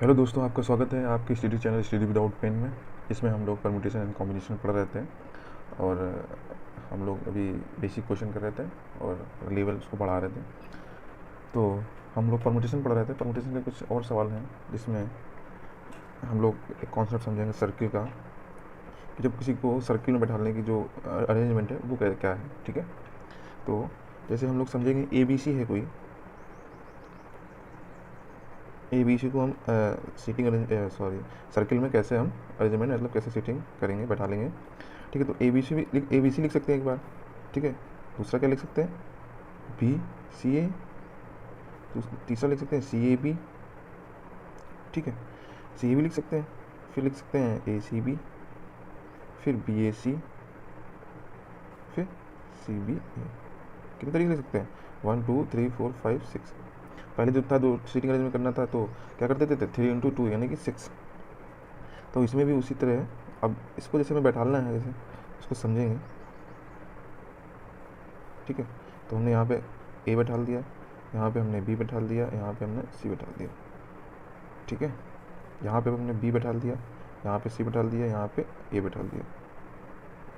Hello दोस्तों, आपका स्वागत है आपके study channel study without pain में। इसमें हम लोग परमुटेशन एंड कॉम्बिनेशन पढ़ रहे थे और हम लोग अभी बेसिक क्वेश्चन कर रहे थे और लेवल उसको बढ़ा रहे थे। तो हम लोग परमुटेशन पढ़ रहे थे। परमुटेशन के कुछ और सवाल हैं जिसमें हम लोग एक कॉन्सेप्ट समझेंगे सर्किल का, कि जब किसी को सर्किल में बैठाने की जो अरेंजमेंट है वो क्या है। ठीक है, तो जैसे हम लोग समझेंगे ABC है कोई ABC को हम सीटिंग सर्किल में कैसे हम अरेंजमेंट मतलब कैसे सीटिंग करेंगे, बैठा लेंगे। ठीक है, तो ABC लिख सकते हैं एक बार। ठीक है, दूसरा क्या लिख सकते हैं, BCA, तीसरा लिख सकते हैं CAB। ठीक है, CAB लिख सकते हैं, फिर लिख सकते हैं ACB, फिर BAC, फिर CBA। कितने तरीके लिख सकते हैं, 1 2 3 4 5 6। पहले जो था दो सीटिंग अरेंजमेंट करना था तो क्या करते थे 3 × 2 यानी कि 6। तो इसमें भी उसी तरह है। अब इसको जैसे हमें बैठाना है, जैसे इसको समझेंगे। ठीक है, तो हमने यहाँ पे A बैठा दिया, यहाँ पे हमने B बैठा दिया, यहाँ पे हमने C बैठा दिया। ठीक है, यहाँ पे हमने B बैठा दिया, यहाँ पे C बैठा दिया, यहाँ पे A बैठा दिया,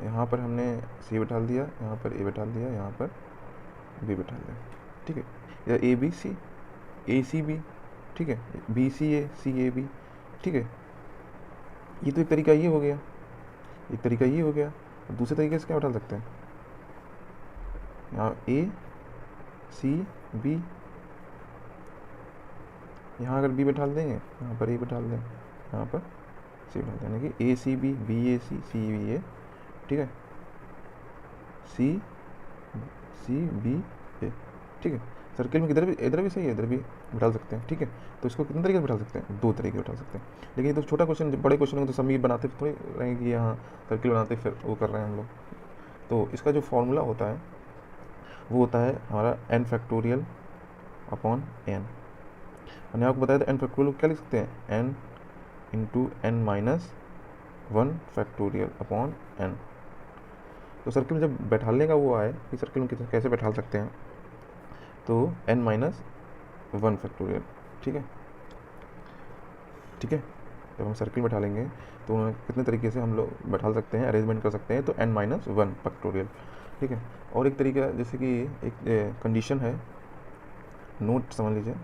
यहाँ पर हमने C बैठा दिया, यहाँ पर A बैठा दिया, यहाँ पर B बैठा दिया। ठीक है, या ABC ACB। ठीक है, BCA CAB। ठीक है, ये तो एक तरीका ये हो गया, एक तरीका ये हो गया। और दूसरे तरीके से क्या बैठा सकते हैं, यहाँ ACB, यहाँ अगर B बैठा देंगे, यहाँ पर A बैठा दें, यहाँ पर C बैठा दें, यानी कि ACB BAC CBA। ठीक है, CBA। ठीक है, सर्किल में इधर भी सही है, इधर भी बैठा सकते हैं। ठीक है, तो इसको कितने तरीके से बैठा सकते हैं, 2 तरीके बैठा सकते हैं। लेकिन ये तो छोटा क्वेश्चन, बड़े क्वेश्चन को तो सभी बनाते थोड़ी रहेंगे कि यहाँ सर्किल बनाते फिर वो कर रहे हैं हम लोग। तो इसका जो फॉर्मूला होता है वो होता है हमारा n फैक्टोरियल अपॉन n। मैंने आपको बताया था n फैक्टोरियल को क्या लिख सकते हैं, n into n minus 1 factorial upon n। तो सर्किल में जब बैठाने का वो आए कि सर्किल में कैसे बैठा सकते हैं, तो n माइनस 1 फैक्टोरियल। ठीक है, ठीक है, जब हम सर्किल बैठा लेंगे तो कितने तरीके से हम लोग बैठा सकते हैं, अरेंजमेंट कर सकते हैं, तो n माइनस 1 फैक्टोरियल। ठीक है, और एक तरीका जैसे कि एक कंडीशन है, नोट समझ लीजिए।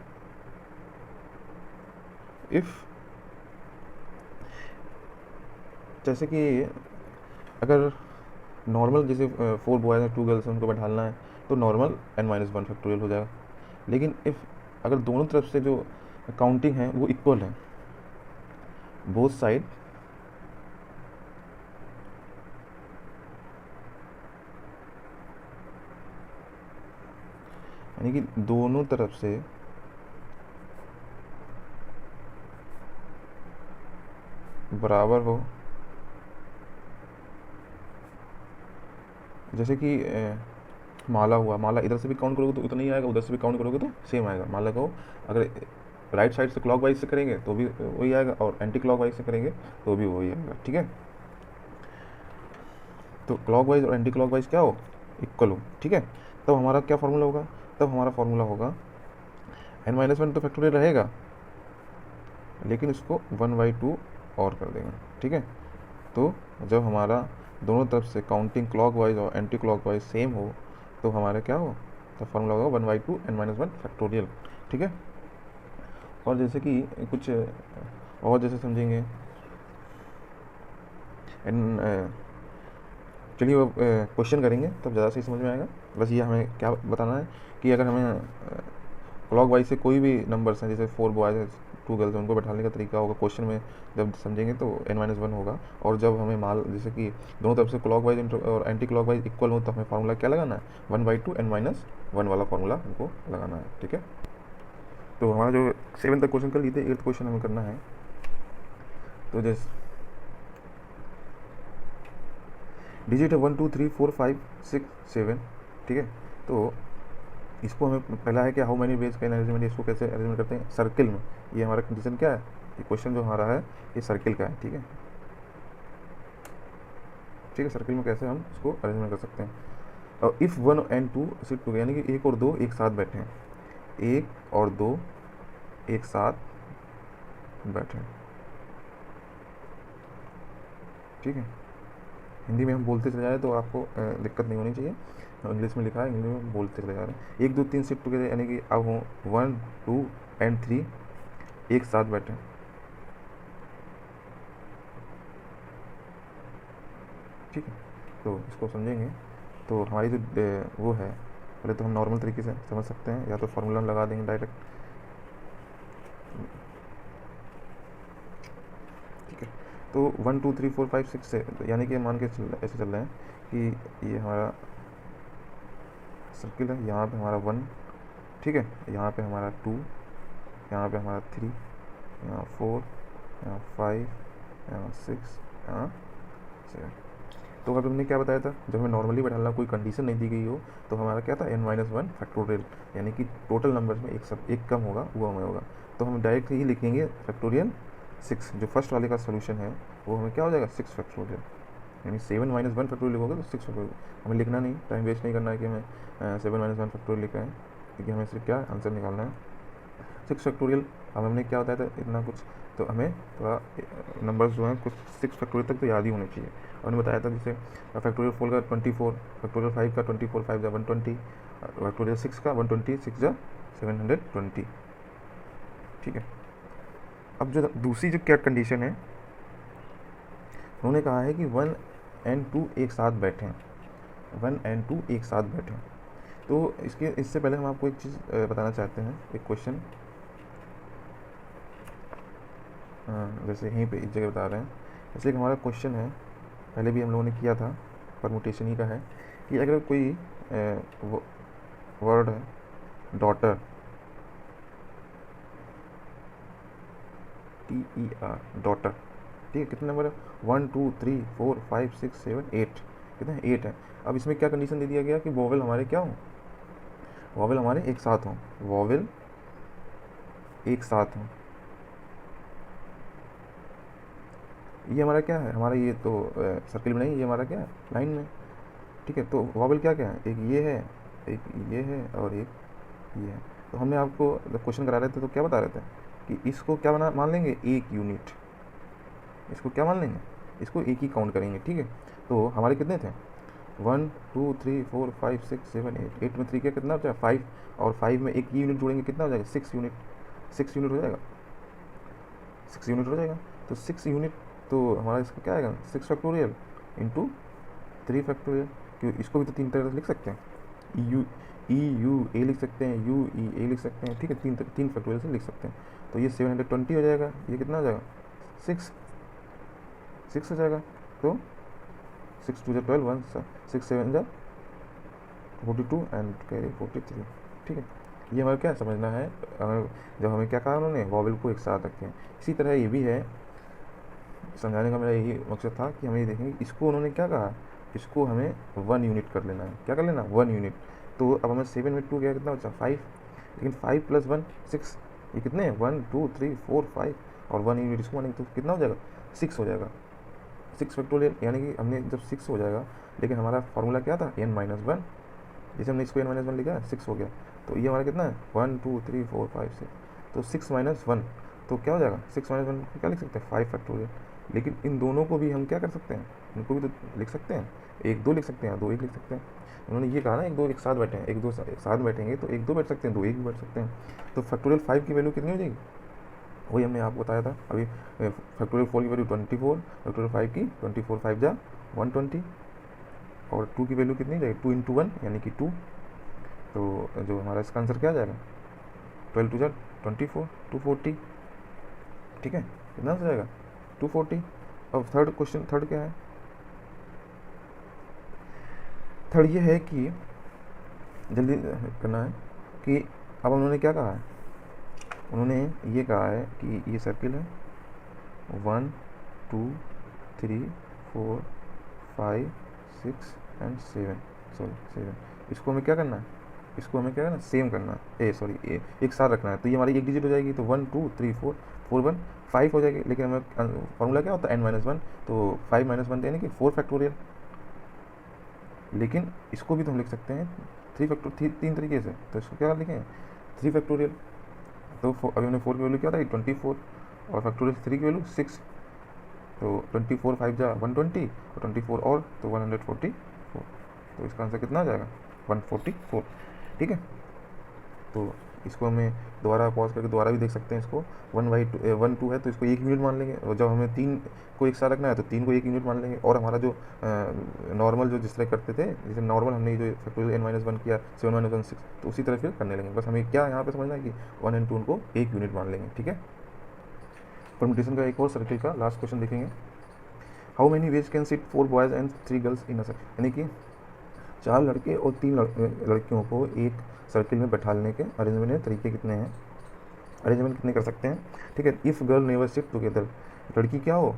इफ़ जैसे कि अगर नॉर्मल जैसे 4 बॉयज़ हैं 2 गर्ल्स हैं, उनको बैठाना है तो नॉर्मल n माइनस 1 फैक्टोरियल हो जाएगा। लेकिन इफ़ अगर दोनों तरफ से जो काउंटिंग है वो इक्वल है, बोथ साइड यानी कि दोनों तरफ से बराबर हो, जैसे कि माला हुआ, माला इधर से भी काउंट करोगे तो उतना ही आएगा, उधर से भी काउंट करोगे तो सेम आएगा। माला को अगर राइट साइड से क्लॉक वाइज से करेंगे तो भी वही आएगा, और एंटी क्लॉक वाइज से करेंगे तो भी वही आएगा। ठीक है, तो क्लॉक वाइज और एंटी क्लॉक वाइज क्या हो, इक्वल हो। ठीक है, तब हमारा क्या फार्मूला होगा, तब हमारा फार्मूला होगा n माइनस 1 तो फैक्टोरियल रहेगा, लेकिन इसको 1/2 और कर देंगे। ठीक है, तो जब हमारा दोनों तरफ से काउंटिंग क्लॉक वाइज और एंटी क्लॉक वाइज सेम हो तो हमारा क्या हो, तो फार्मूला होगा 1/2 n माइनस 1 फैक्टोरियल। ठीक है, और जैसे कि कुछ और जैसे समझेंगे एन, चलिए अब क्वेश्चन करेंगे तब ज़्यादा सही समझ में आएगा। बस ये हमें क्या बताना है कि अगर हमें क्लॉक वाइज से कोई भी नंबर्स हैं, जैसे 4 बॉयज़ है 2 गर्ल्स हैं, उनको बैठाने का तरीका होगा क्वेश्चन में जब समझेंगे तो n माइनस 1 होगा। और जब हमें माल जैसे कि दोनों तरफ से क्लॉक वाइज और एंटी क्लॉक वाइज इक्वल हो तो हमें फार्मूला क्या लगाना है, 1/2 n माइनस 1 वाला फार्मूला हमको लगाना है। ठीक है, तो हमारा जो 7 तक क्वेश्चन कर लिए थे, 8th क्वेश्चन हमें करना है। तो जैसे डिजिट है 1 2 3 4 5 6 7। ठीक है, तो इसको हमें पहला है कि how many ways can arrangement, इसको कैसे अरेंजमेंट करते हैं सर्किल में। ये हमारा कंडीशन क्या है, ये क्वेश्चन जो हमारा है ये सर्किल का है। ठीक है, ठीक है, सर्किल में कैसे हम इसको अरेंजमेंट कर सकते हैं। और इफ़ 1 and 2 सिट टुगेदर, यानी कि 1 और 2 एक साथ बैठे हैं, 1 और 2 एक साथ बैठे, ठीक है। हिंदी में हम बोलते चले जाए तो आपको दिक्कत नहीं होनी चाहिए। इंग्लिश में लिखा है, हिंदी में बोलते चले जा रहे हैं। 1 2 3 सिट टुगेदर, यानी कि अब हो 1 2 एंड 3 एक साथ बैठे, ठीक है। तो इसको समझेंगे तो हमारी जो वो है, पहले तो हम नॉर्मल तरीके से समझ सकते हैं, या तो फार्मूला लगा देंगे डायरेक्ट, ठीक है। तो 1 2 3 4 5 6 से, यानी कि मान के ऐसे चल रहे हैं कि ये हमारा सर्किल है, यहाँ पे हमारा 1, ठीक है, यहाँ पे हमारा 2, यहाँ पे हमारा 3, यहाँ 4, यहाँ 5, यहाँ 6, यहाँ 7। तो अभी हमने क्या बताया था, जब हमें नॉर्मली बैठाना, कोई कंडीशन नहीं दी गई हो, तो हमारा क्या था n-1 फैक्टोरियल, यानी कि टोटल नंबर में एक कम होगा, वो हमें होगा। तो हम डायरेक्ट ही लिखेंगे फैक्टोरियल 6, जो फर्स्ट वाले का सोल्यूशन है वो हमें क्या हो जाएगा 6 फैक्टोरियल, यानी 7 - 1 फैक्टोरियल लिखोगे तो 6 फैक्टोरियल। हमें लिखना नहीं, टाइम वेस्ट नहीं करना है कि हमें 7 - 1 फैक्टोरियल लिखा है, क्योंकि हमें सिर्फ क्या आंसर निकालना है 6 फैक्टोरियल। अब हमने क्या बताया था इतना कुछ, तो हमें थोड़ा नंबर्स जो हैं कुछ 6 फैक्टोरियल तक तो याद ही होने चाहिए। और हमने बताया था जैसे फैक्टोरियल 4 का 24, फैक्टोरियल 5 का 24, 5 जा 120, फैक्टोरियल 6 का 120, 6 जा 720, ठीक है। अब जो दूसरी जो क्या कंडीशन है, उन्होंने कहा है कि 1 और 2 एक साथ बैठें, 1 और 2 एक साथ बैठें। तो इससे पहले हम आपको एक चीज़ बताना चाहते हैं, एक क्वेश्चन, जैसे यहीं पे इस जगह बता रहे हैं, जैसे कि हमारा क्वेश्चन है, पहले भी हम लोगों ने किया था, परमुटेशन ही का है, कि अगर कोई वर्ड है डॉटर, TER डॉटर, ठीक है, कितने नंबर है 1 2 3 4 5 6 7 8, कितने हैं 8 है। अब इसमें क्या कंडीशन दे दिया गया कि वोवेल हमारे क्या हों, वोवेल हमारे एक साथ हों, वोवेल एक साथ हों। ये हमारा क्या है, हमारा ये तो सर्किल में नहीं, ये हमारा क्या है लाइन में, ठीक है। तो वोवेल क्या क्या है, एक ये है, एक ये है, और एक ये है। तो हमने आपको जब क्वेश्चन करा रहे थे तो क्या बता रहे थे कि इसको क्या मान लेंगे एक यूनिट, इसको क्या मान लेंगे, इसको एक ही काउंट करेंगे, ठीक है। तो हमारे कितने थे 1 2 3 4 5 6 7 8, 8 में 3 क्या कितना हो जाएगा 5, और 5 में एक यूनिट जोड़ेंगे कितना हो जाएगा 6 यूनिट, 6 यूनिट हो जाएगा, 6 यूनिट हो जाएगा। तो 6 यूनिट, तो हमारा इसका क्या आएगा 6 फैक्टोरियल इंटू 3 फैक्टोरियल, क्यों इसको भी तो 3 तरह से लिख सकते हैं, यू ए लिख सकते हैं, यू ई ए लिख सकते हैं, ठीक है, 3 फैक्टोरियल से लिख सकते हैं। तो ये 720 हो जाएगा, ये कितना हो जाएगा 6 हो जाएगा। तो 6 2 12, 1 6 7 जा 42 एंड कैरी 43, ठीक है। ये हमें क्या समझना है, जब हमें क्या कहा उन्होंने वॉवेल को एक साथ रखें। इसी तरह ये भी है, समझाने का मेरा यही मकसद था कि हमें ये देखेंगे, इसको उन्होंने क्या कहा, इसको हमें 1 यूनिट कर लेना है, क्या कर लेना 1 यूनिट। तो अब हमें 7 में 2 क्या कितना बचा 5, लेकिन 5 + 1 6, ये कितने हैं 1 2 3 4 5, और 1 यूनिट इसको मानेंगे तो कितना हो जाएगा 6 हो जाएगा, 6 फैक्टोरियल, यानी कि हमने जब 6 हो जाएगा, लेकिन हमारा फार्मूला क्या था n-1, जैसे हमने इसको n-1 लिखा है 6 हो गया। तो ये हमारा कितना है 1 2 3 4 5 6, तो 6 - 1, तो क्या हो जाएगा 6 - 1 को क्या लिख सकते हैं 5 फैक्टोरियल। लेकिन इन दोनों को भी हम क्या कर सकते हैं, इनको भी तो लिख सकते हैं, 1 2 लिख सकते हैं, 2 1 लिख सकते हैं। उन्होंने ये कहा ना 1 2 एक साथ बैठे हैं, 1 2 एक साथ बैठेंगे तो 1 2 बैठ सकते हैं, 2 1 भी बैठ सकते हैं। तो फैक्टोरियल 5 की वैल्यू कितनी हो जाएगी, वही हमने आपको बताया था अभी, फैक्टोरियल 4 की वैल्यू 24, फैक्टोरियल 5 की 24 5 जा 120, और 2 की वैल्यू कितनी हो जाएगी 2 × 1 यानी कि 2। तो जो हमारा इसका आंसर क्या आ जाएगा 12 2 जा 24 240, ठीक है, कितना हो जाएगा 240। अब थर्ड क्वेश्चन, थर्ड क्या है, थर्ड ये है कि जल्दी करना है कि अब उन्होंने क्या कहा है, उन्होंने ये कहा है कि ये सर्किल है 1 2 3 4 5 6 एंड 7, इसको हमें क्या करना है, इसको हमें क्या करना है सेम करना है, एक साथ रखना है। तो ये हमारी एक डिजिट हो जाएगी, तो 1 2 3 4 4 1 5 हो जाएगी, लेकिन हमें फॉर्मूला क्या होता है n-1, तो 5 - 1 यानी कि 4 फैक्टोरियल। लेकिन इसको भी तो हम लिख सकते हैं 3 तरीके से, तो इसको क्या लिखें 3 फैक्टोरियल। तो अभी हमने 4 की वैल्यू क्या था 24, और फैक्टोरियल 3 की वैल्यू 6, तो 24 5 जा 120 और 24 और तो 144, तो इसका आंसर कितना आ जाएगा 144। ठीक है, तो इसको हमें दोबारा पॉज करके दोबारा भी देख सकते हैं। इसको 1/2 है तो इसको 1 यूनिट मान लेंगे, और जब हमें 3 को एक साथ रखना है तो 3 को 1 यूनिट मान लेंगे। और हमारा जो नॉर्मल जो जिस तरह करते थे, जैसे नॉर्मल हमने जो फैक्टोरियल n-1 किया 7 - 1 6, तो उसी तरह फिर करने लेंगे। बस हमें क्या यहाँ पे समझना है कि 1 और 2 को 1 यूनिट मान लेंगे। ठीक है, परम्यूटेशन का एक और सर्किल का लास्ट क्वेश्चन देखेंगे। How many ways can sit 4 boys and 3 girls in a circle, यानी कि 4 लड़के और 3 लड़कियों को एक सर्किल में बैठाने के अरेंजमेंट तरीके कितने हैं, अरेंजमेंट कितने कर सकते हैं। ठीक है, if girl never sit together, लड़की क्या हो,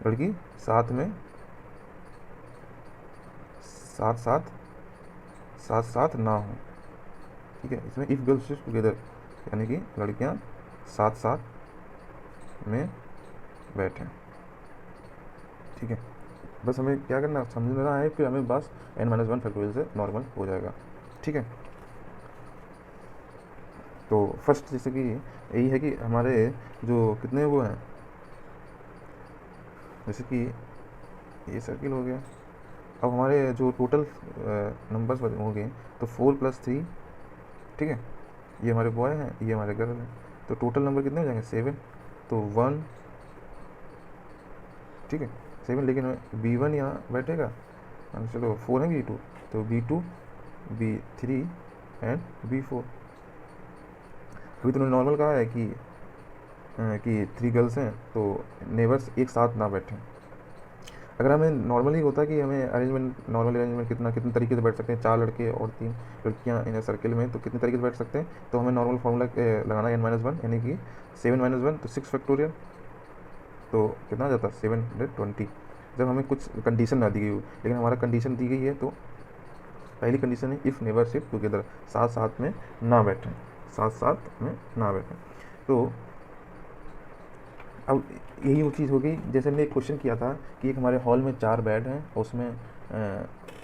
लड़की साथ में साथ साथ साथ साथ ना हो। ठीक है, इसमें इफ़ गर्ल सिट टुगेदर यानी कि लड़कियां साथ साथ में बैठें। ठीक है, बस हमें क्या करना समझना है, फिर हमें बस n-1 फैक्टोरियल से नॉर्मल हो जाएगा। ठीक है, तो फर्स्ट जैसे कि यही है कि हमारे जो कितने वो हैं, जैसे कि ये सर्किल हो गया। अब हमारे जो टोटल नंबर्स होंगे तो 4 + 3, ठीक है, ये हमारे बॉय हैं, ये हमारे गर्ल हैं, तो टोटल नंबर कितने हो जाएंगे 7, तो 1, ठीक है 7, लेकिन B1 यहाँ बैठेगा, चलो 4 है B2, तो B2 B3 एंड B4। अभी तुमने नॉर्मल कहा है कि 3 गर्ल्स हैं तो नेबर्स एक साथ ना बैठें। अगर हमें नॉर्मली होता कि हमें अरेंजमेंट नॉर्मल अरेंजमेंट कितने तरीके से बैठ सकते हैं, 4 लड़के और 3 लड़कियां इन सर्किल में, तो कितने तरीके से बैठ सकते हैं, तो हमें नॉर्मल फार्मूला लगाना है n-1 यानी कि 7 - 1 तो 6 फैक्टोरियल, तो कितना आ जाता है 720। जब हमें कुछ कंडीशन ना दी गई हो, लेकिन हमारा कंडीशन दी गई है, तो पहली कंडीशन है इफ़ नेवर सिट टुगेदर, साथ साथ में ना बैठें, साथ साथ में ना बैठें। तो अब यही वो चीज़ हो गई, जैसे हमने एक क्वेश्चन किया था कि एक हमारे हॉल में 4 बेड हैं, उसमें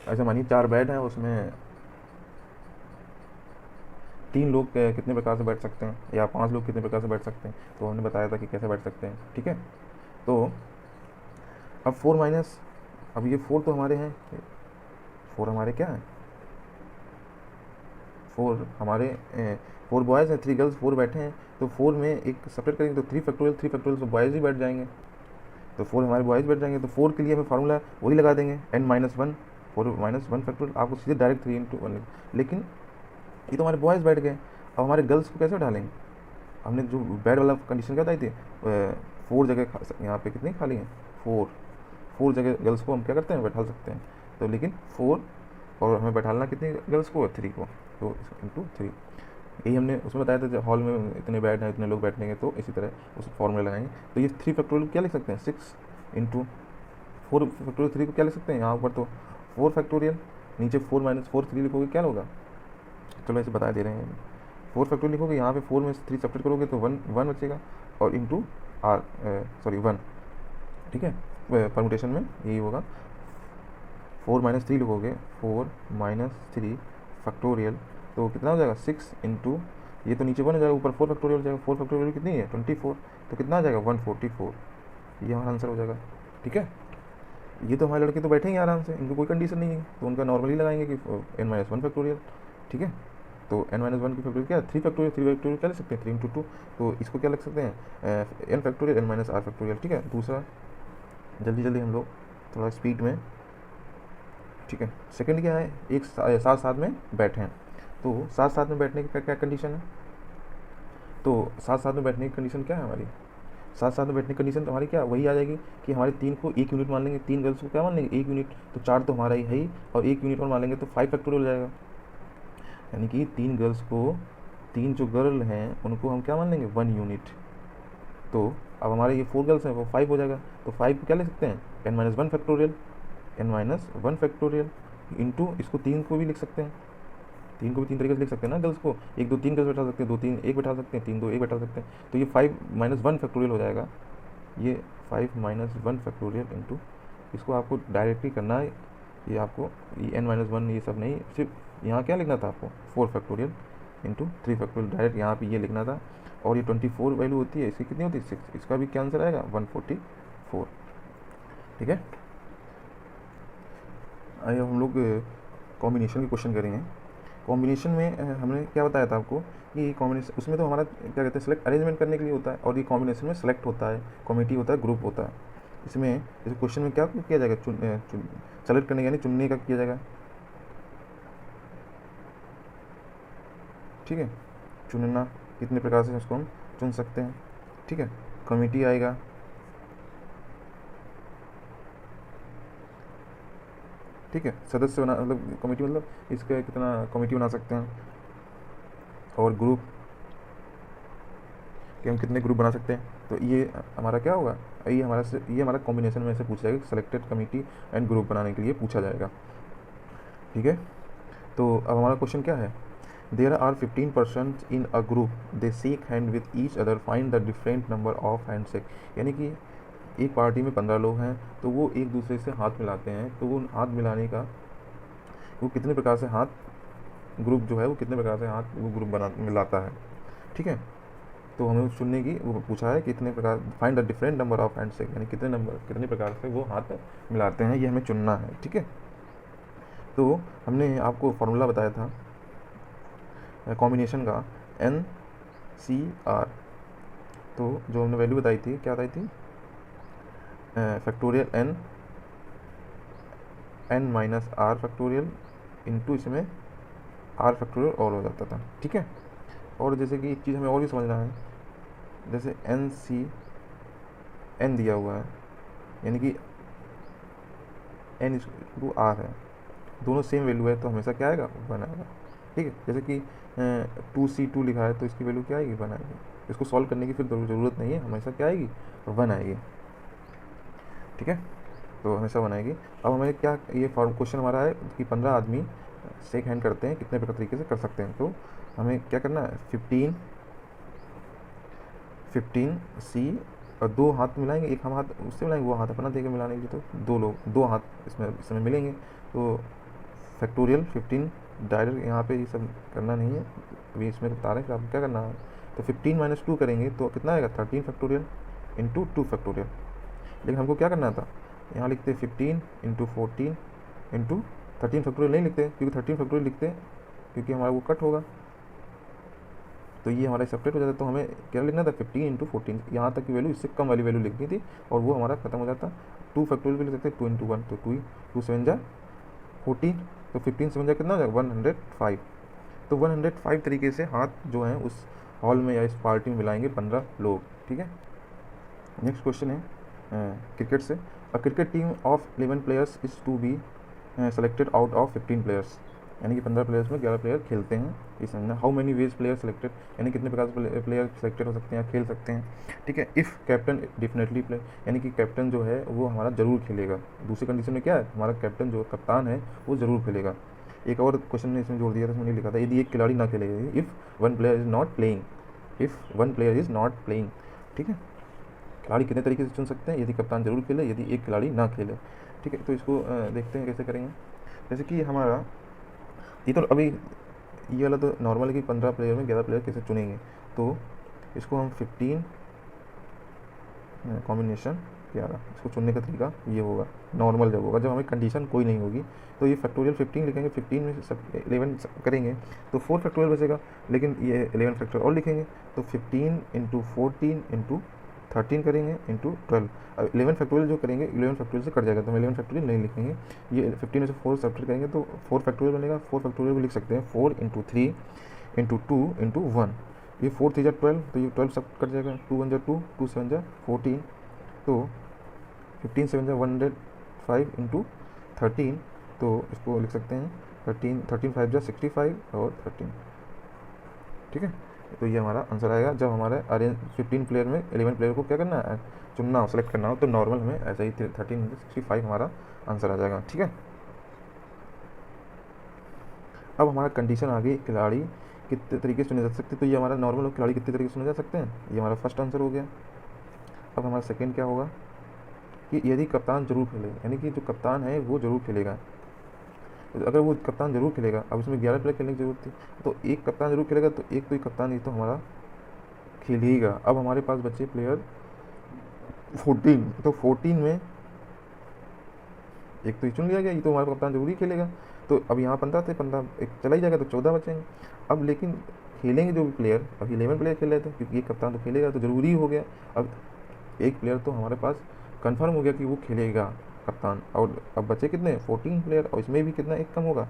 ऐसा मानिए 4 बेड हैं, उसमें 3 लोग कितने प्रकार से बैठ सकते हैं, या 5 लोग कितने प्रकार से बैठ सकते हैं, तो हमने बताया था कि कैसे बैठ सकते हैं। ठीक है, तो अब 4 माइनस, अब ये 4 तो हमारे हैं, 4 हमारे क्या हैं, 4 हमारे 4 बॉयज़ हैं, 3 गर्ल्स, 4 बैठे हैं, तो 4 में एक सेपरेट करेंगे तो 3 फैक्टोरियल तो बॉयज़ ही बैठ जाएंगे, तो 4 हमारे बॉयज़ बैठ जाएंगे, तो 4 के लिए हमें फार्मूला वही लगा देंगे n-1, 4 - 1 फैक्टोरियल, आपको सीधे डायरेक्ट 3 × 1। लेकिन ये तो हमारे बॉयज़ बैठ गए, अब हमारे गर्ल्स को कैसे डालेंगे, हमने जो बेड वाला कंडीशन क्या बताई थी, 4 जगह यहाँ पे कितनी खाली हैं, 4 जगह गर्ल्स को हम क्या करते हैं बैठा सकते हैं, तो लेकिन 4 और हमें बैठाना कितनी गर्ल्स को, 3 को, तो × 3, यही हमने उसमें बताया था, जब हॉल में इतने बेड हैं इतने लोग बैठेंगे, तो इसी तरह उस फॉर्मूला लगाएंगे। तो ये 3 फैक्टोरियल क्या लिख सकते हैं, 6 × 4 फैक्टोरियल 3 को क्या लिख सकते हैं, यहाँ ऊपर तो 4 फैक्टोरियल, नीचे 4 - 4 3 लिखोगे क्या होगा, चलो ऐसे बता दे रहे हैं, 4 फैक्टोरियल लिखोगे, यहाँ पे 4 में से 3 सब्ट्रैक्ट करोगे तो 1 बचेगा, और × r 1, ठीक है, परमुटेशन में यही होगा। 4 - 3 लिखोगे, 4 - 3 फैक्टोरियल, तो कितना हो जाएगा 6 × ये तो नीचे 1 हो जाएगा, ऊपर 4 फैक्टोरियल हो जाएगा, 4 फैक्टोरियल कितनी है 24, तो कितना आ जाएगा 144, ये हमारा आंसर हो जाएगा। ठीक है, ये तो हमारे लड़के तो बैठेंगे आराम से, इनको कोई कंडीशन नहीं है, तो उनका नॉर्मली लगाएंगे कि n-1 फैक्टोरियल। ठीक है, तो n-1 की फैक्टोरियल क्या है 3 फैक्टोरियल क्या लिख सकते हैं 3 × 2, तो इसको क्या लिख सकते हैं n फैक्टोरियल n-r फैक्टोरियल। ठीक है, दूसरा जल्दी हम लोग थोड़ा स्पीड में। ठीक है, सेकंड क्या है, एक साथ साथ में बैठे हैं, तो साथ साथ में बैठने की क्या कंडीशन है, तो साथ साथ में बैठने की कंडीशन क्या है हमारी, साथ साथ में बैठने की कंडीशन तो हमारी क्या वही आ जाएगी कि हमारे 3 को 1 यूनिट मान लेंगे, 3 गर्ल्स को क्या मान लेंगे 1 यूनिट, तो 4 तो हमारा ही है ही, और 1 यूनिट और मान लेंगे तो 5 फैक्टोरियल हो जाएगा, यानी कि 3 गर्ल्स को 3 जो गर्ल हैं उनको हम क्या मान लेंगे 1 यूनिट, तो अब हमारे ये 4 गर्ल्स हैं वो 5 हो जाएगा, तो 5 को क्या लिख सकते हैं n-1 factorial, n-1 factorial into इसको 3 को भी लिख सकते हैं, 3 को भी 3 तरीके से लिख सकते हैं ना गर्ल्स को, 1 2 3 गर्ल्स बैठा सकते हैं, 2 3 1 बैठा सकते हैं, 3 2 1 बैठा सकते हैं, तो ये 5 - 1 फैक्टोरियल हो जाएगा, ये 5 - 1 फैक्टोरियल इंटू इसको आपको डायरेक्टली करना है, ये आपको ये n-1 ये सब नहीं, सिर्फ यहाँ क्या लिखना था आपको 4 फैक्टोरियल इंटू 3 फैक्टोरियल, डायरेक्ट यहाँ पे ये लिखना था, और ये 24 वैल्यू होती है, इसकी कितनी होती है 6, इसका भी क्या आंसर आएगा 144। ठीक है, आइए हम लोग कॉम्बिनेशन के क्वेश्चन करेंगे। कॉम्बिनेशन में हमने क्या बताया था आपको कि कॉम्बिनेशन उसमें तो हमारा क्या कहते हैं सेलेक्ट अरेंजमेंट करने के लिए होता है, और ये कॉम्बिनेशन में सेलेक्ट होता है, कॉमिटी होता है, ग्रुप होता है। इसमें इस क्वेश्चन में क्या किया जाएगा, सेलेक्ट करने यानी चुनने का किया जाएगा। ठीक है, चुनना कितने प्रकार से उसको हम चुन सकते हैं। ठीक है, कमेटी आएगा, ठीक है, सदस्य बना मतलब कमेटी मतलब इसका कितना कमेटी बना सकते हैं, और ग्रुप कि हम कितने ग्रुप बना सकते हैं। तो ये हमारा क्या होगा, ये हमारा कॉम्बिनेशन में से पूछा जाएगा, सेलेक्टेड कमेटी एंड ग्रुप बनाने के लिए पूछा जाएगा। ठीक है, तो अब हमारा क्वेश्चन क्या है, there are 15 person in a group, they shake hand with each other, find the different number of handshake. यानी कि एक पार्टी में 15 लोग हैं, तो वो एक दूसरे से हाथ मिलाते हैं, तो वो हाथ मिलाने का वो कितने प्रकार से हाथ ग्रुप जो है वो कितने प्रकार से हाथ वो ग्रुप बना मिलाता है। ठीक है, तो हमें चुनने की वो पूछा है कितने प्रकार, find the different number of handshake, यानी कितने प्रकार से वो हाथ मिलाते हैं, ये हमें चुनना है। ठीक है, तो हमने आपको फॉर्मूला बताया था कॉम्बिनेशन का, NCR। तो जो हमने वैल्यू बताई थी, क्या बताई थी, factorial n minus r factorial into इसमें आर फैक्टोरियल और हो जाता था। ठीक है, और जैसे कि एक चीज़ हमें और भी समझना है, जैसे n दिया हुआ है, यानी कि n/r है, दोनों सेम वैल्यू है, तो हमेशा क्या आएगा 1 आएगा। ठीक है, जैसे कि 2C2 लिखा है, तो इसकी वैल्यू क्या आएगी 1 आएगी। इसको सॉल्व करने की फिर ज़रूरत नहीं है, हमेशा क्या आएगी 1 आएगी। ठीक है, तो हमेशा 1 आएगी। अब हमें क्या ये क्वेश्चन हमारा है कि 15 आदमी शेक हैंड करते हैं, कितने प्रकार तरीके से कर सकते हैं। तो हमें क्या करना है, 15C और 2 हाथ मिलाएंगे, एक हम हाथ उससे मिलाएंगे, वो हाथ अपना देकर मिलाने के लिए, तो 2 लोग 2 हाथ इसमें मिलेंगे। तो फैक्टोरियल 15 डायरेक्ट यहाँ पे ये सब करना नहीं है, अभी इसमें बता रहे हैं कि आपको क्या करना है। तो 15 - 2 करेंगे तो कितना आएगा 13 फैक्टोरियल इंटू 2 फैक्टोरियल। लेकिन हमको क्या करना था, यहाँ लिखते 15 इंटू 14 इंटू 13 फैक्टोरियल नहीं लिखते, क्योंकि 13 फैक्टोरियल लिखते क्योंकि हमारा वो कट होगा, तो ये हमारा सेपरेट हो जाता। तो हमें क्या लिखना था 15 इंटू 14, यहाँ तक की वैल्यू, इससे कम वाली वैल्यू लिखनी थी, और वो हमारा खत्म हो जाता। 2 फैक्टोरियल भी लिख सकते हैं, 2 इंटू 1, तो 2 7 जा 14, तो 15 7 जा कितना हो जाएगा 105। तो 105 तरीके से हाथ जो हैं उस हॉल में या इस पार्टी में मिलाएंगे 15 लोग। ठीक है, नेक्स्ट क्वेश्चन है क्रिकेट से, a cricket team of 11 players is to be selected out of 15 players. यानी कि 15 प्लेयर्स में 11 प्लेयर खेलते हैं, ये समझना। How many ways player selected, यानी कितने प्रकार से प्लेयर सेलेक्टेड हो सकते हैं या खेल सकते हैं। ठीक है, इफ़ कैप्टन डेफिनेटली प्ले, यानी कि कैप्टन जो है वो हमारा ज़रूर खेलेगा। दूसरी कंडीशन में क्या है, हमारा कैप्टन जो कप्तान है वो ज़रूर खेलेगा। एक और क्वेश्चन ने इसमें जोड़ दिया था, इसमें नहीं लिखा था, यदि एक खिलाड़ी ना खेलेगा, if one player is not playing, if one player is not playing. ठीक है, खिलाड़ी कितने तरीके से चुन सकते हैं, यदि कप्तान जरूर खेले, यदि एक खिलाड़ी ना खेले। ठीक है, तो इसको देखते हैं कैसे करेंगे। जैसे कि हमारा ये तो अभी ये वाला तो नॉर्मल है कि 15 प्लेयर में 11 प्लेयर कैसे चुनेंगे। तो इसको हम 15 कॉम्बिनेशन 11, इसको चुनने का तरीका ये होगा, नॉर्मल जब होगा, जब हमें कंडीशन कोई नहीं होगी, तो ये फैक्टोरियल 15 लिखेंगे, 15 में सब 11 करेंगे तो 4 फैक्टोरियल बचेगा, लेकिन ये 11 फैक्टोरियल और लिखेंगे, तो 15 इंटू 14 इंटू 13 करेंगे इंटू 12। अब 11 फैक्टोरियल जो करेंगे 11 फैक्टोरियल से कट जाएगा, तो हम 11 फैक्टोरियल नहीं लिखेंगे, ये 15 में से 4 सब्ट्रैक्ट करेंगे तो 4 फैक्टोरियल बनेगा। 4 फैक्टोरियल को लिख सकते हैं 4 इंटू 3 इंटू 2 इंटू 1, ये 4 3 जा 12, तो ये 12 सब कट जाएगा, 2 1 जा 2, 2 7 जा 14, तो 15 7 जा 105 इंटू 13, तो इसको लिख सकते हैं 13 5 जा 65 और 13। ठीक है, तो ये हमारा आंसर आएगा। जब हमारे अरेंज 15 प्लेयर में 11 प्लेयर को क्या करना है, चुनना हो, सेलेक्ट करना हो, तो नॉर्मल में ऐसा ही 13 65 हमारा आंसर आ जाएगा। ठीक है, अब हमारा कंडीशन आ गई, खिलाड़ी कितने तरीके से चुने जा सकते हैं। तो ये हमारा नॉर्मल खिलाड़ी कितने तरीके से चुने जा सकते हैं, ये हमारा फर्स्ट आंसर हो गया। अब हमारा सेकेंड क्या होगा कि यदि कप्तान जरूर खेले, यानी कि जो कप्तान है वो जरूर खेलेगा। अगर वो कप्तान जरूर खेलेगा, अब इसमें 11 प्लेयर खेलने की जरूरत थी, तो एक कप्तान जरूर खेलेगा, तो एक कोई कप्तान, ये तो हमारा खेलेगा। अब हमारे पास बचे प्लेयर 14, तो 14 में एक तो ये चुन लिया गया, ये तो हमारा कप्तान जरूरी खेलेगा। तो अब यहाँ 15 थे, 15 एक चला ही जाएगा, तो 14 बचेंगे। अब लेकिन खेलेंगे जो भी प्लेयर, अब 11 प्लेयर खेल रहे थे, क्योंकि ये कप्तान तो खेलेगा, तो ज़रूरी हो गया। अब एक प्लेयर तो हमारे पास कंफर्म हो गया कि वो खेलेगा कप्तान। और अब बचे कितने 14 प्लेयर, और इसमें भी कितना एक कम होगा,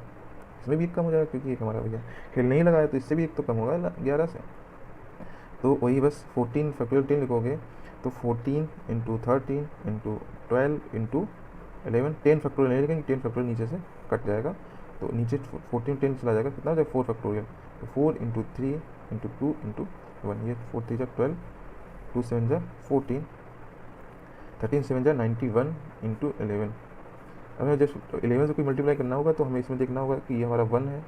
इसमें भी एक कम हो जाएगा, क्योंकि एक हमारा भैया खेल नहीं लगा है, तो इससे भी एक तो कम होगा 11 से। तो वही बस 14 फैक्टोरियल 10 लिखोगे, तो 14 इंटू 13 इंटू 12 इंटू 11, 10 फैक्टोरियल नहीं लिखेंगे, 10 फैक्टोरियल नीचे से कट जाएगा, तो नीचे 14 10 चला जाएगा, कितना हो जाएगा 4 फैक्टोरियल, तो 4 इंटू 3 इंटू 2 इंटू 1, ये 4 3 12, 2 7 14, 13 7 91 इंटू 11। हमें जब 11 से कोई मल्टीप्लाई करना होगा, तो हमें इसमें देखना होगा कि ये हमारा 1 है।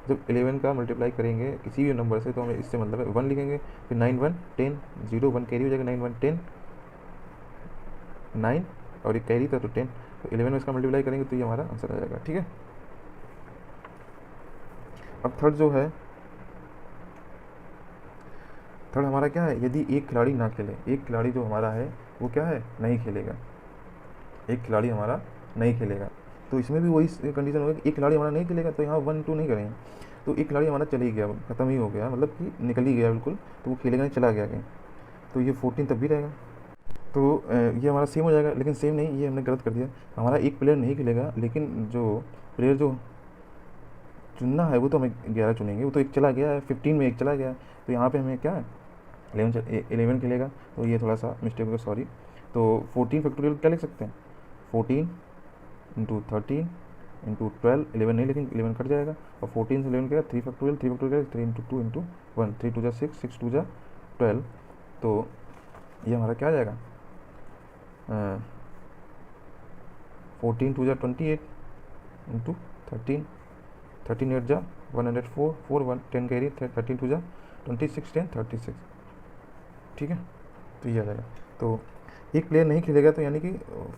जब 11 का मल्टीप्लाई करेंगे किसी भी नंबर से, तो हमें इससे मतलब है 1 लिखेंगे, फिर 9 1 10 0 1 कैरी हो जाएगा, 9 1 10 9, और एक कैरी था तो 10, तो 11 में इसका मल्टीप्लाई करेंगे तो ये हमारा आंसर आ जाएगा। ठीक है, अब थर्ड जो है, थर्ड हमारा क्या है, यदि एक खिलाड़ी ना खेले, एक खिलाड़ी जो हमारा है वो क्या है, नहीं खेलेगा, एक खिलाड़ी हमारा नहीं खेलेगा, तो इसमें भी वही कंडीशन होगा कि एक खिलाड़ी हमारा नहीं खेलेगा, तो यहाँ 1 2 नहीं करेंगे, तो एक खिलाड़ी हमारा चल ही गया, ख़त्म ही हो गया, मतलब कि निकल ही गया बिल्कुल, तो वो खेलेगा नहीं, चला गया कहीं, तो ये 14 तब भी रहेगा। तो ये हमारा सेम हो जाएगा, लेकिन सेम नहीं, ये हमने गलत कर दिया, हमारा एक प्लेयर नहीं खेलेगा, लेकिन जो प्लेयर जो चुनना है वो तो हमें 11 चुनेंगे, वो तो एक चला गया है, 15 में एक चला गया है, तो यहाँ पे हमें क्या है 11 खेलेगा, तो ये थोड़ा सा मिस्टेक हो गया, सॉरी। तो 14 फैक्टोरियल क्या लिख सकते हैं, 14 इंटू 13 इंटू 12, 11 नहीं लेकिन 11 कट जाएगा, और 14 से 11 क्या 3 फैक्टोरियल, 3 फैक्टोरियल 3 इंटू 2 इंटू 1, 3 2 6 6 2 12, तो ये हमारा क्या आ जाएगा 14 2 28 इंटू 13, 13 8 104 4 1 10 कैरी, 13 2 26 10 36। ठीक है, तो ये आ जाएगा। तो एक प्लेयर नहीं खेलेगा, तो यानी कि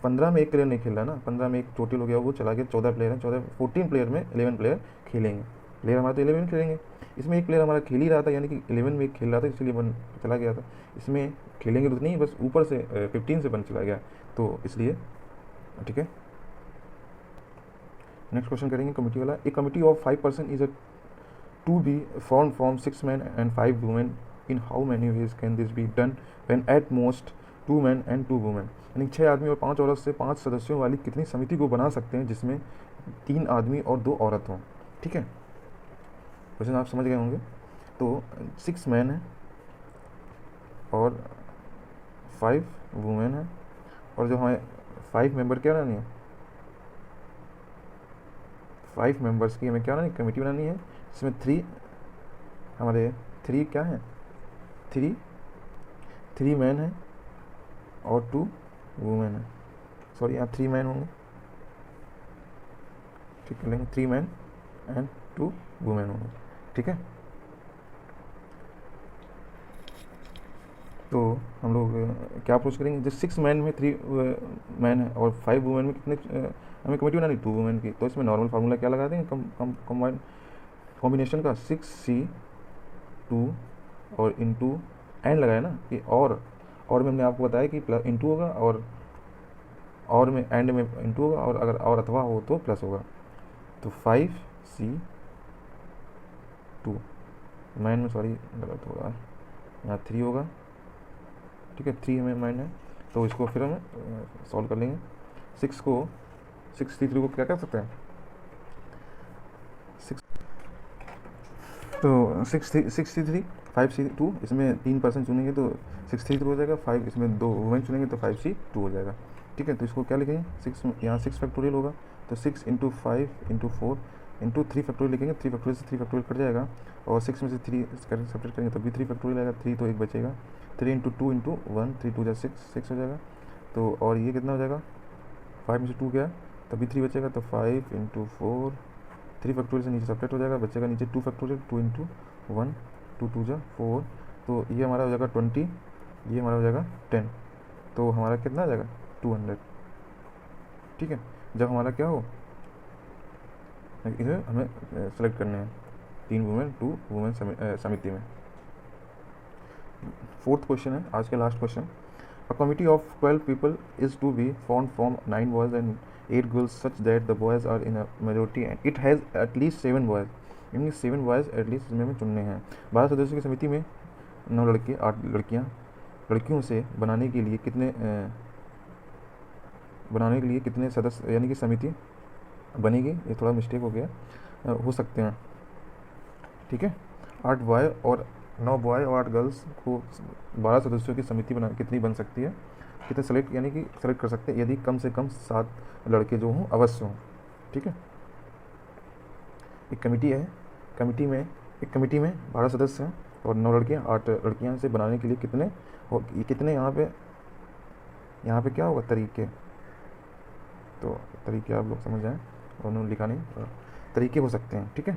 15 में एक प्लेयर नहीं खेल रहा ना, 15 में एक टोटल हो गया, वो चला गया, 14 प्लेयर हैं, 14 प्लेयर में 11 प्लेयर खेलेंगे, प्लेयर हमारा तो 11 खेलेंगे, इसमें एक प्लेयर हमारा खेल ही रहा था, यानी कि 11 में एक खेल रहा था, इसलिए 1 चला गया था, इसमें खेलेंगे तो नहीं, बस ऊपर से 15 से 1 चला गया, तो इसलिए। ठीक है, नेक्स्ट क्वेश्चन करेंगे कमिटी वाला। A committee of 5 person is a to be form from 6 men and 5 women, in how many ways can this be done when at most 2 men and 2 women, यानी 6 आदमी और 5 औरत से 5 सदस्यों वाली कितनी समिति को बना सकते हैं जिसमें 3 आदमी और 2 औरत हों। ठीक है, क्वेश्चन आप समझ गए होंगे। तो 6 मैन है और 5 वुमेन है, और जो हमें 5 मेंबर क्या बनानी है, 5 मेंबर्स की हमें क्या बनानी, कमेटी बनानी है, इसमें 3 हमारे 3 क्या है, 3 मैन है और 2 वुमेन है, सॉरी यहाँ 3 मैन होंगे, ठीक है, लेंगे 3 मैन एंड 2 वुमेन होंगे। ठीक है, तो हम लोग क्या अप्रोच करेंगे, जो 6 मैन में 3 मैन है और 5 वुमेन में कितने हमें कमेटी बनानी 2 वुमेन की, तो इसमें नॉर्मल फार्मूला क्या लगा देंगे, कम कॉम्बिनेशन का 6C2 और इंटू एन लगाया ना कि, और में हमने आपको बताया कि प्लस इंटू होगा, और में एंड में इंटू होगा, और अगर और अथवा हो तो प्लस होगा, तो 5C2 मैन में, सॉरी गलत हो रहा है, यहाँ 3 होगा। ठीक है, 3 हमें मैन है, तो इसको फिर हम सॉल्व कर लेंगे। 6C3 को क्या कर सकते हैं, 6, तो 6C3 5C2, इसमें 3 पर्सन चुनेंगे तो 6C3 हो जाएगा, 5 इसमें 2 वुमेन चुनेंगे तो 5C2 हो जाएगा। ठीक है, तो इसको क्या लिखेंगे, 6 यहाँ 6 फैक्टोरियल होगा, तो 6 इंटू 5 इंटू 4 इंटू 3 फैक्टोरियल लिखेंगे, 3 फैक्टोरियल से 3 फैक्टोरियल कट जाएगा, और 6 में से 3 सब्ट्रैक्ट करेंगे तब भी 3 फैक्टोरियल आएगा, 3 तो 1 बचेगा, 3 इंटू 2 इंटू 1, 3 2 6 हो जाएगा, तो और ये कितना हो जाएगा, 5 में से 2 गया तभी 3 बचेगा, तो 5 इंटू 4, 3 फैक्टोरियल से नीचे सब्ट्रैक्ट हो जाएगा, बचेगा नीचे 2 फैक्टोरियल, 2 इंटू 1 2 2 4, तो ये हमारा हो जाएगा 20, ये हमारा हो जाएगा 10, तो हमारा कितना आ जाएगा 200। ठीक है, जब हमारा क्या हो, इसे हमें सेलेक्ट करने हैं 3 वुमेन 2 वुमेन समिति में। फोर्थ क्वेश्चन है आज का last question. A committee of 12 people is to be form from 9 boys and 8 girls such that the boys are in a majority and it has at least 7 boys, यानी 7 boys at least इसमें हमें चुनने हैं। 12 सदस्यों की समिति में 9 लड़के 8 लड़कियाँ, लड़कियों से बनाने के लिए कितने सदस्य यानी कि समिति बनेगी, ये थोड़ा मिस्टेक हो गया, हो सकते हैं। ठीक है, 8 बॉय और 9 बॉय और 8 गर्ल्स को 12 सदस्यों की समिति बना कितनी बन सकती है, कितने सेलेक्ट यानी कि सेलेक्ट कर सकते हैं यदि कम से कम 7 लड़के जो हों अवश्य हों। ठीक है, एक कमेटी है, एक कमेटी में 12 सदस्य हैं और 9 लड़कियाँ 8 लड़कियाँ से बनाने के लिए कितने ये कितने यहाँ पे क्या होगा तरीके, तो तरीके आप लोग समझ जाएँ और उन्होंने लिखा नहीं, तरीके हो सकते हैं। ठीक है,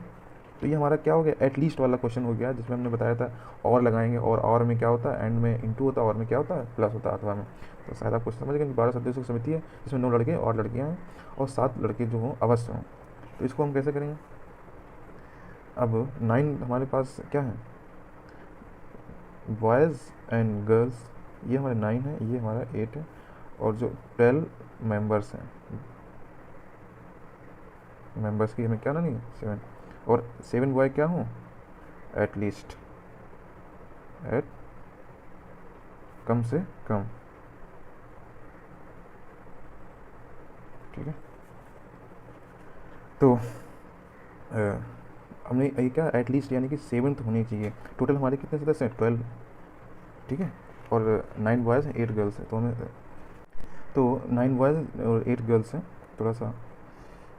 तो ये हमारा क्या हो गया, एटलीस्ट वाला क्वेश्चन हो गया, जिसमें हमने बताया था और लगाएंगे और में क्या होता है, एंड में इंटू होता है, और में क्या होता है प्लस होता है अथवा में। तो शायद आप क्वेश्चन समझ गए कि 12 सदस्यों की समिति है जिसमें 9 लड़के और लड़कियाँ हैं और 7 लड़के जो हों अवश्य हों। तो इसको हम कैसे करेंगे, अब 9 हमारे पास क्या है, बॉयज़ एंड गर्ल्स, ये हमारे 9 है, ये हमारा 8 है, और जो 12 मेंबर्स हैं, मेंबर्स की हमें क्या ना नहीं 7, और 7 बॉय क्या हों एटलीस्ट, एट कम से कम। ठीक है, तो हमने ये क्या एटलीस्ट यानी कि 7 होनी चाहिए। टोटल हमारे कितने सदस्य हैं 12, ठीक है, और 9 बॉयज़ हैं 8 गर्ल्स हैं, तो 9 बॉयज़ और 8 गर्ल्स हैं, थोड़ा सा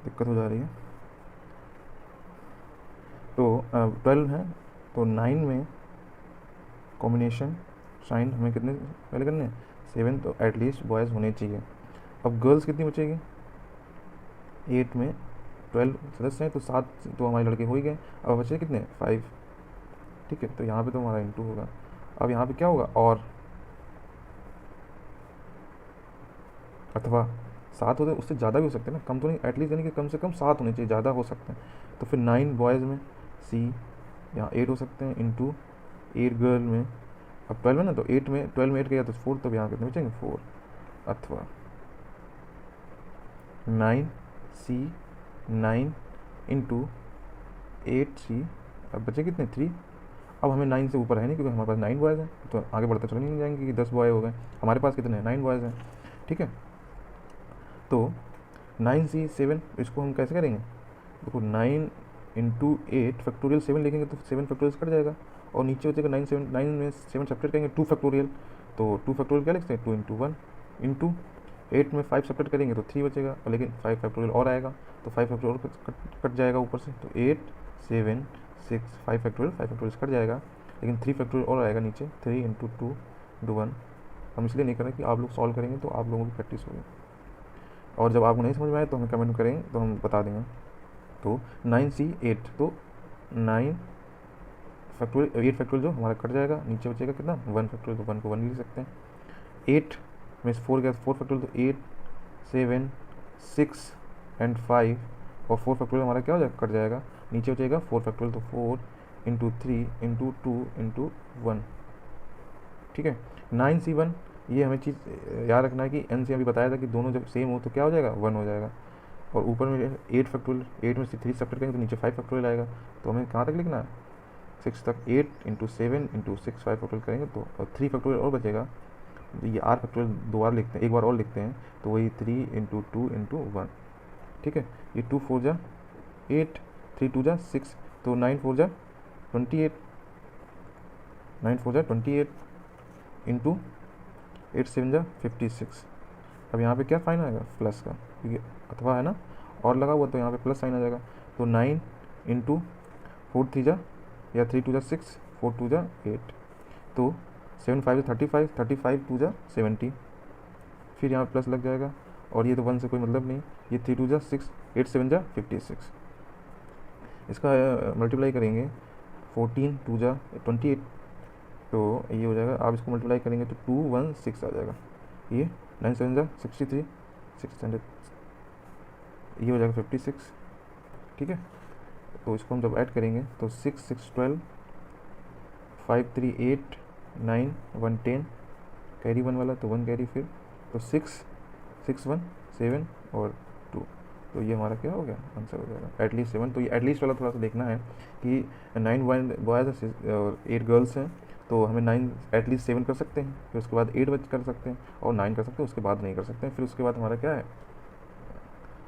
दिक्कत हो जा रही है। तो 12 हैं, तो 9 में कॉम्बिनेशन साइन हमें कितने पहले करने हैं 7, तो एटलीस्ट बॉयज़ होने चाहिए। अब गर्ल्स कितनी बचेगी, 8 में 12 सदस्य हैं तो 7 तो हमारे लड़के हो ही गए, अब बचे कितने 5। ठीक है, तो यहाँ पे तो हमारा इंटू होगा। अब यहाँ पे क्या होगा, और अथवा 7 होते उससे ज़्यादा भी हो सकते हैं ना, कम तो नहीं, एटलीस्ट यानी कि कम से कम 7 होने चाहिए, ज़्यादा हो सकते हैं। तो फिर 9 बॉयज़ में सी यहाँ 8 हो सकते हैं, इंटू 8 गर्ल में, अब 12 है ना, तो 8 में 12 में 8 गया तो 4, तो यहाँ कितने बचेंगे 4, अथवा 9 सी 9 इंटू 8 सी, अब बचे कितने 3। अब हमें 9 से ऊपर है नहीं क्योंकि हमारे पास 9 बॉयज़ हैं, तो आगे बढ़ते चले नहीं जाएंगे कि 10 बॉय हो गए, हमारे पास कितने 9 बॉयज़ हैं। ठीक है, तो 9C7 इसको हम कैसे करेंगे, देखो 9 इंटू 8 फैक्टोरियल 7 लिखेंगे तो 7 फैक्टोरियल कट जाएगा, और नीचे बचेगा 9 में 7 सेपरेट करेंगे 2 फैक्टोरियल, तो 2 फैक्टोरियल क्या लिखते हैं 2 इंटू 1, इंटू 8 में 5 सेपरेट करेंगे तो 3 बचेगा, और लेकिन 5 फैक्टोरियल और आएगा तो 5 फैक्टोरियल कट जाएगा ऊपर से, तो 8 7 6 5 फैक्टोरियल कट जाएगा, लेकिन 3 फैक्टोरियल और आएगा नीचे, 3 इंटू 2 इंटू 1। हम इसलिए नहीं कर रहे कि आप लोग सॉल्व करेंगे तो आप लोगों की प्रैक्टिस होगी, और जब आपको नहीं समझ में आए तो हमें कमेंट करेंगे तो हम बता देंगे। तो 9C8, तो 9 फैक्टोरियल 8 फैक्टोरियल जो हमारा कट जाएगा, नीचे बचेगा कितना 1 फैक्टोरियल, तो 1 को 1 लिख सकते हैं। 8 में 4 गया 4 फैक्टोरियल, तो 8 7 6 एंड 5, और 4 फैक्टोरियल हमारा क्या हो जाएगा कट जाएगा, नीचे बचेगा 4 फैक्टोरियल, तो 4 इंटू 3 इंटू 2 इंटू 1। ठीक है, 9C1 ये हमें चीज़ याद रखना है कि एन से अभी बताया था कि दोनों जब सेम हो तो क्या हो जाएगा 1 हो जाएगा, और ऊपर में 8 फैक्टोरियल, 8 में से 3 सेपरेट करेंगे तो नीचे 5 फैक्टोरियल आएगा, तो हमें कहाँ तक लिखना है 6 तक, 8 इंटू 7 इंटू 6 5 फैक्टोरियल करेंगे तो, और 3 फैक्टोरियल और बचेगा, तो ये आर फैक्टोरियल 2 बार लिखते हैं, एक बार और लिखते हैं, तो वही 3 इंटू 2 इंटू 1। ठीक है, ये 2 4 जा 8, 3 2 जा 6, तो 9 4 जा 28, 9 4 जा 28 इंटू 8 7 जा 56। अब यहाँ पे क्या साइन आएगा प्लस का, क्योंकि अथवा है ना और लगा हुआ, तो यहाँ पे प्लस साइन आ जाएगा, तो 9 इंटू 4 3 जा या 3 2 जा 6 4 2 जा 8, तो 7 5 जा 35 35 2 जा 70, फिर यहाँ प्लस लग जाएगा, और ये तो 1 से कोई मतलब नहीं, ये 3 2 जा 6 8 7 जा 56, इसका मल्टीप्लाई करेंगे 14 2 जा 28, तो ये हो जाएगा, आप इसको मल्टीप्लाई करेंगे तो 216 आ जाएगा, ये 9 7 जा 63 600, ये हो जाएगा 56। ठीक है, तो इसको हम जब ऐड करेंगे तो 6 6 12 5 3 8 9 1 10, कैरी 1 वाला तो 1 कैरी, फिर तो 6 6 1 7 और 2, तो ये हमारा क्या हो गया, आंसर हो जाएगा एटलीस्ट 7। तो ये एटलीस्ट वाला थोड़ा सा देखना है कि 9 1 बॉयज़ और 8 गर्ल्स हैं, तो हमें 9 एटलीस्ट 7 कर सकते हैं, फिर उसके बाद 8 बच कर सकते हैं और 9 कर सकते हैं, उसके बाद नहीं कर सकते हैं। फिर उसके बाद हमारा क्या है,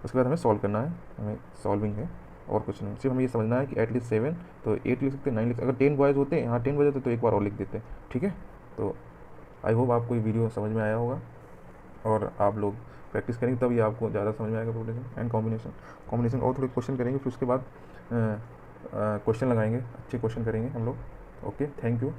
उसके बाद हमें सॉल्व करना है, हमें सॉल्विंग है और कुछ नहीं। सिर्फ हमें ये समझना है कि एटलीस्ट 7, तो 8 लिख सकते हैं, 9 लिख सकते हैं। अगर 10 बॉयज़ होते हैं, हाँ 10 बॉयज़ होते तो एक बार और लिख देते, ठीक है। तो आई होप आपको ये वीडियो समझ में आया होगा और आप लोग प्रैक्टिस करेंगे तब ये आपको ज़्यादा समझ में आएगा प्रोग्रेशन एंड कॉम्बिनेशन और थोड़े क्वेश्चन करेंगे, फिर उसके बाद क्वेश्चन लगाएंगे, अच्छे क्वेश्चन करेंगे हम लोग। Okay, thank you.